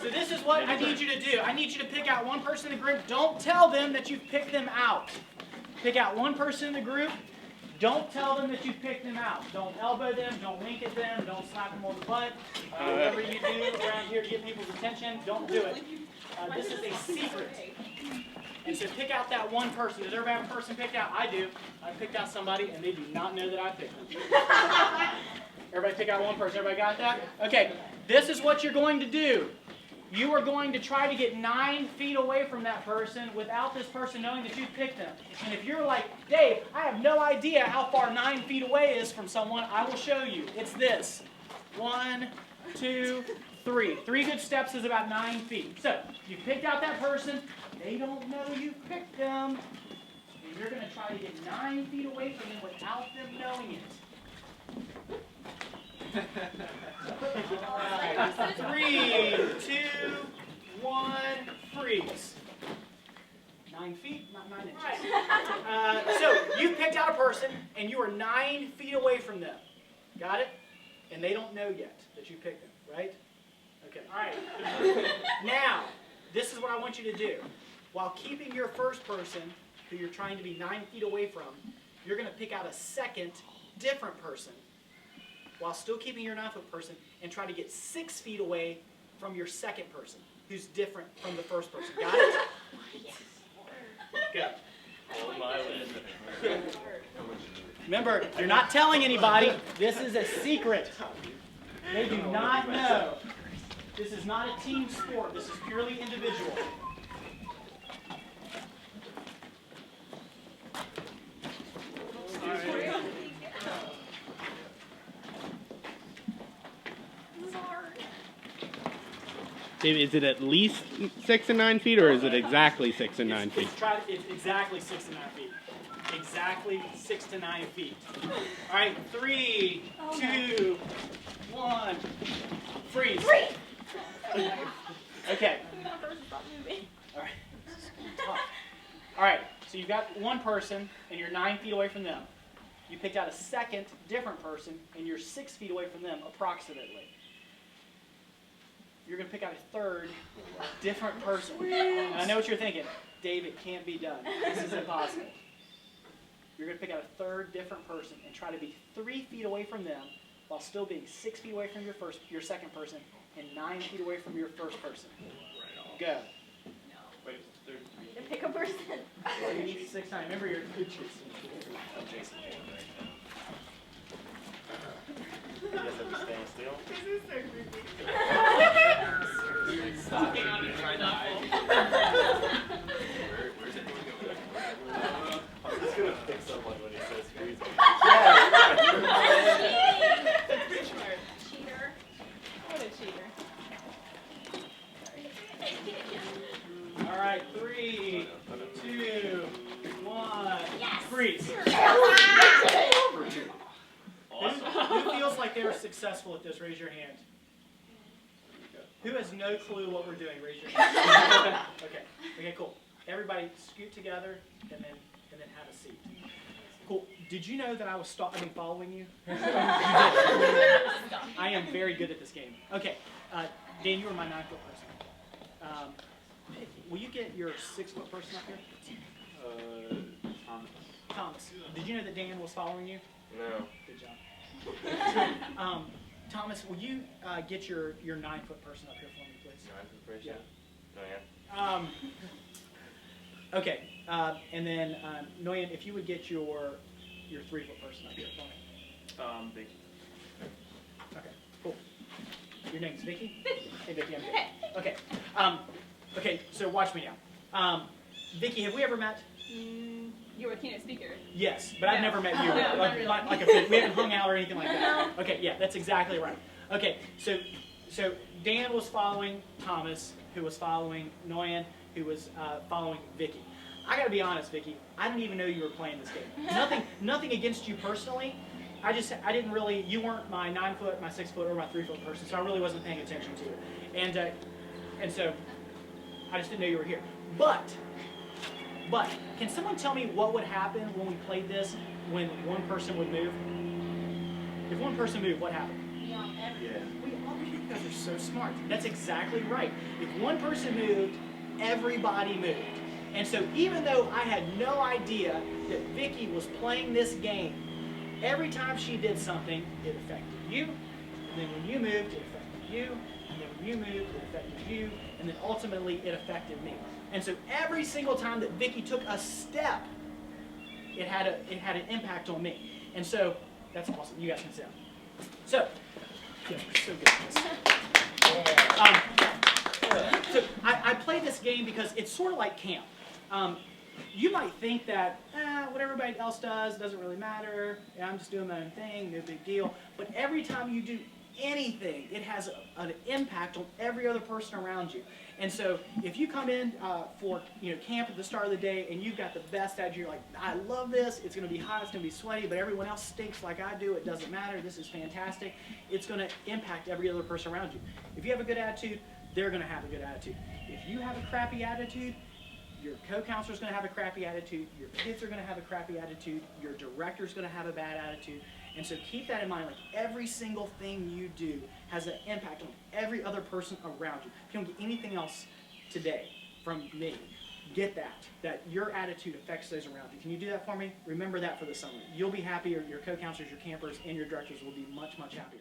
So this is what I need you to do. I need you to pick out one person in the group. Don't tell them that you've picked them out. Pick out one person in the group. Don't tell them that you picked them out. Don't elbow them. Don't wink at them. Don't slap them on the butt. Whatever you do around here to get people's attention, don't do it. This is a secret. And so pick out that one person. Does everybody have a person picked out? I do. I picked out somebody, and they do not know that I picked them. Everybody pick out one person. Everybody got that? Okay. This is what you're going to do. You are going to try to get 9 feet away from that person without this person knowing that you picked them. And if you're like, Dave, I have no idea how far 9 feet away is from someone, I will show you. It's this. 1, 2, 3. 3 good steps is about 9 feet. So, you picked out that person. They don't know you picked them. And you're going to try to get 9 feet away from them without them knowing it. All right. 3, 2, 1, freeze. 9 feet, not 9 inches. So you picked out a person, and you are 9 feet away from them. Got it? And they don't know yet that you picked them, right? Okay. All right. Now, this is what I want you to do. While keeping your first person, who you're trying to be 9 feet away from, you're going to pick out a second, different person, while still keeping your 9-foot person, and try to get 6 feet away from your second person, who's different from the first person. Got it? Go. Remember, you're not telling anybody. This is a secret. They do not know. This is not a team sport. This is purely individual. David, is it at least 6 and 9 feet, or is it exactly 6 and 9 feet? It's exactly 6 to 9 feet. Exactly 6 to 9 feet. All right, 3, 2, 1, freeze. Okay. All right. All right. So you've got one person, and you're 9 feet away from them. You picked out a second, different person, and you're 6 feet away from them, approximately. You're going to pick out a third, different person. And I know what you're thinking. Dave, it can't be done. This is impossible. You're going to pick out a third, different person and try to be 3 feet away from them while still being 6 feet away from your second person and 9 feet away from your first person. Go. Wait, To pick a person. 3, 6, 9. Remember your Jason. Jason. you guys have to stand still? This is so creepy. Stalking on you right now. Where's it going? I'm just going to pick someone when he says freeze. Cheater. What a cheater. All right, 3, 2, 1. Yes. Freeze. Who feels like they were successful at this? Raise your hand. Who has no clue what we're doing? Raise your hand. Okay, cool. Everybody scoot together and then have a seat. Cool. Did you know that I was following you? You did. I am very good at this game. Okay, Dan, you were my 9-foot person. Will you get your 6-foot person up here? Thomas. Did you know that Dan was following you? No. Good job. Thomas, will you get your 9-foot person up here for me, please? 9-foot person? Yeah. No, yeah. Okay. And then, Noyan, if you would get your 3-foot person up here for me. Vicky. Okay, cool. Your name's Vicky? Hey, Vicky, I'm good. Okay. Okay, so watch me now. Vicky, have we ever met? You were a keynote speaker. Yes, but I've never met you. No, We haven't hung out or anything like that. Okay, yeah, that's exactly right. Okay, so Dan was following Thomas, who was following Noyan, who was following Vicky. I gotta be honest, Vicky, I didn't even know you were playing this game. Nothing against you personally. I didn't really, you weren't my 9-foot, my 6-foot, or my 3-foot person, so I really wasn't paying attention to you. And so I just didn't know you were here. But can someone tell me what would happen when we played this when one person would move? If one person moved, what happened? be on every. Yeah. You guys are so smart. That's exactly right. If one person moved, everybody moved. And so even though I had no idea that Vicky was playing this game, every time she did something, it affected you. And then when you moved, it affected you. And then when you moved, it affected you. And then ultimately, it affected me. And so every single time that Vicky took a step, it had an impact on me. And so that's awesome. You guys can sit down. So, yeah, we're so good at this. So I play this game because it's sort of like camp. You might think that what everybody else does doesn't really matter. Yeah, I'm just doing my own thing, no big deal. But every time you do anything, it has an impact on every other person around you. And so if you come in for camp at the start of the day and you've got the best attitude, you're like, I love this, it's going to be hot, it's going to be sweaty, but everyone else stinks like I do, it doesn't matter, this is fantastic, it's going to impact every other person around you. If you have a good attitude, they're going to have a good attitude. If you have a crappy attitude, your co-counselor's going to have a crappy attitude, your kids are going to have a crappy attitude, your director's going to have a bad attitude. And so keep that in mind, like every single thing you do has an impact on every other person around you. If you don't get anything else today from me, get that your attitude affects those around you. Can you do that for me? Remember that for the summer. You'll be happier, your co-counselors, your campers, and your directors will be much, much happier.